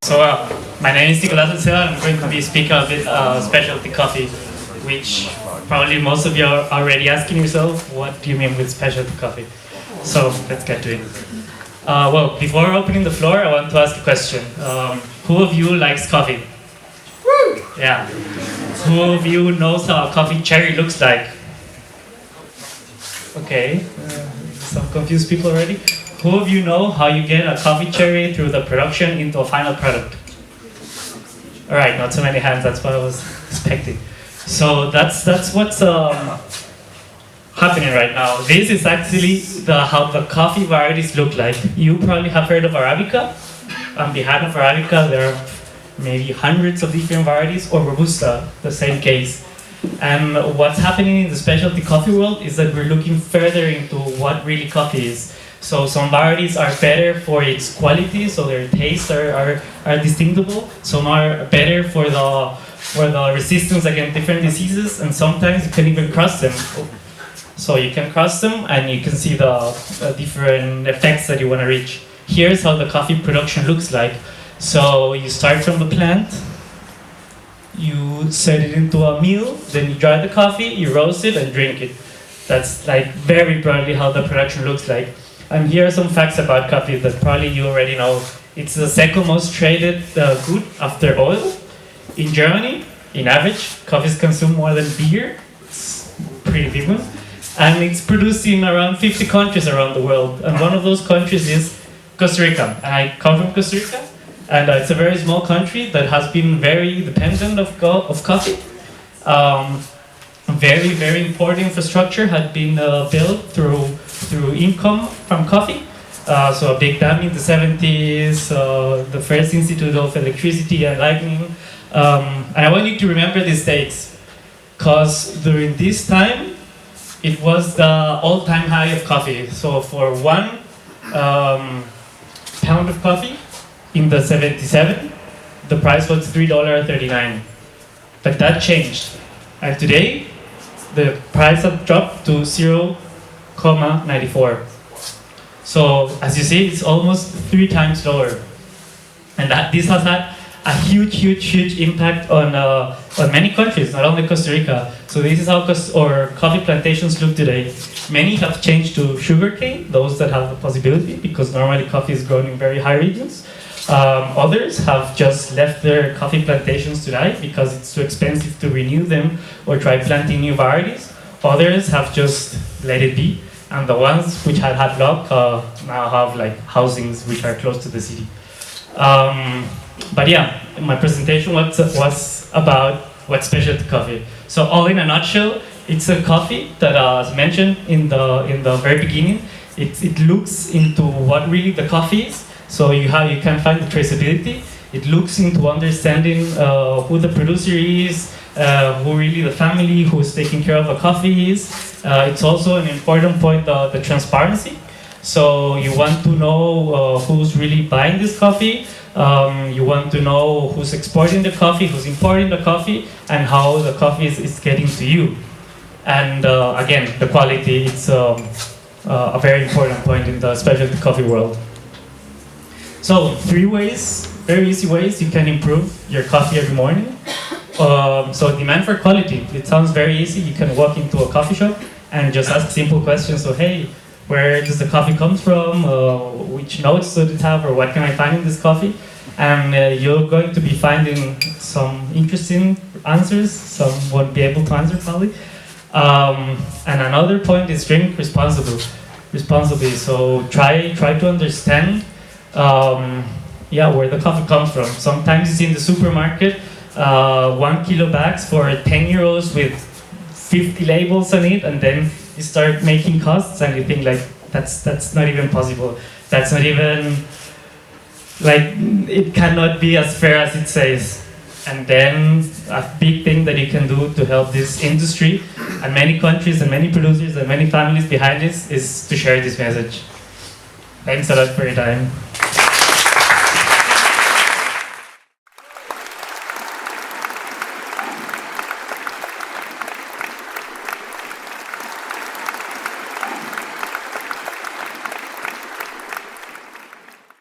So, my name is Nicolás Salcedo. I'm going to be speaking a bit specialty coffee, which probably most of you are already asking yourself, what do you mean with specialty coffee? So, let's get to it. Well, before opening the floor, I want to ask a question. Who of you likes coffee? Woo! Yeah. Who of you knows how a coffee cherry looks like? Okay, some confused people already. Who of you know how you get a coffee cherry through the production into a final product? All right, not so many hands. That's what I was expecting. So that's what's happening right now. This is actually how the coffee varieties look like. You probably have heard of Arabica. Behind of Arabica, there are maybe hundreds of different varieties, or Robusta, the same case. And what's happening in the specialty coffee world is that we're looking further into what really coffee is. So some varieties are better for its quality, so their tastes are distinguishable. Some are better for the resistance against different diseases, and sometimes you can even cross them. So you can cross them, and you can see the different effects that you want to reach. Here's how the coffee production looks like. So you start from the plant, you set it into a mill, then you dry the coffee, you roast it, and drink it. That's like very broadly how the production looks like. And here are some facts about coffee that probably you already know. It's the second most traded good after oil. In Germany, in average, coffee is consumed more than beer. It's pretty big one. And it's produced in around 50 countries around the world. And one of those countries is Costa Rica. And I come from Costa Rica. And it's a very small country that has been very dependent of coffee. Very, very important infrastructure had been built through income from coffee. So a big dam in the 70s, the first Institute of Electricity and Lightning. And I want you to remember these dates, because during this time, it was the all-time high of coffee. So for 1 pound of coffee in the 77, the price was $3.39. But that changed. And today, the price has dropped to 0.94. So as you see, it's almost 3 times lower. And this has had a huge impact on many countries, not only Costa Rica. So this is how coffee plantations look today. Many have changed to sugarcane, those that have the possibility, because normally coffee is grown in very high regions. Others have just left their coffee plantations to die because it's too expensive to renew them or try planting new varieties. Others have just let it be, and the ones which had luck now have like housings which are close to the city. But yeah, my presentation was about what's specialty coffee. So all in a nutshell, it's a coffee that, as mentioned in the very beginning, it looks into what really the coffee is. So you can find the traceability. It looks into understanding who the producer is, who really the family who's taking care of the coffee is. It's also an important point, the transparency. So you want to know who's really buying this coffee. You want to know who's exporting the coffee, who's importing the coffee, and how the coffee is getting to you. And again, the quality, it's a very important point in the specialty coffee world. So 3 ways, very easy ways you can improve your coffee every morning. So demand for quality. It sounds very easy. You can walk into a coffee shop and just ask simple questions. So hey, where does the coffee come from? Which notes does it have, or what can I find in this coffee? And you're going to be finding some interesting answers. Some won't be able to answer probably. And another point is drink responsibly. So try to understand where the coffee comes from. Sometimes it's in the supermarket, 1 kilo bags for 10 euros with 50 labels on it, and then you start making costs and you think like, that's not even possible. That's not even, like, it cannot be as fair as it says. And then a big thing that you can do to help this industry and many countries and many producers and many families behind this is to share this message. Thanks a lot for your time.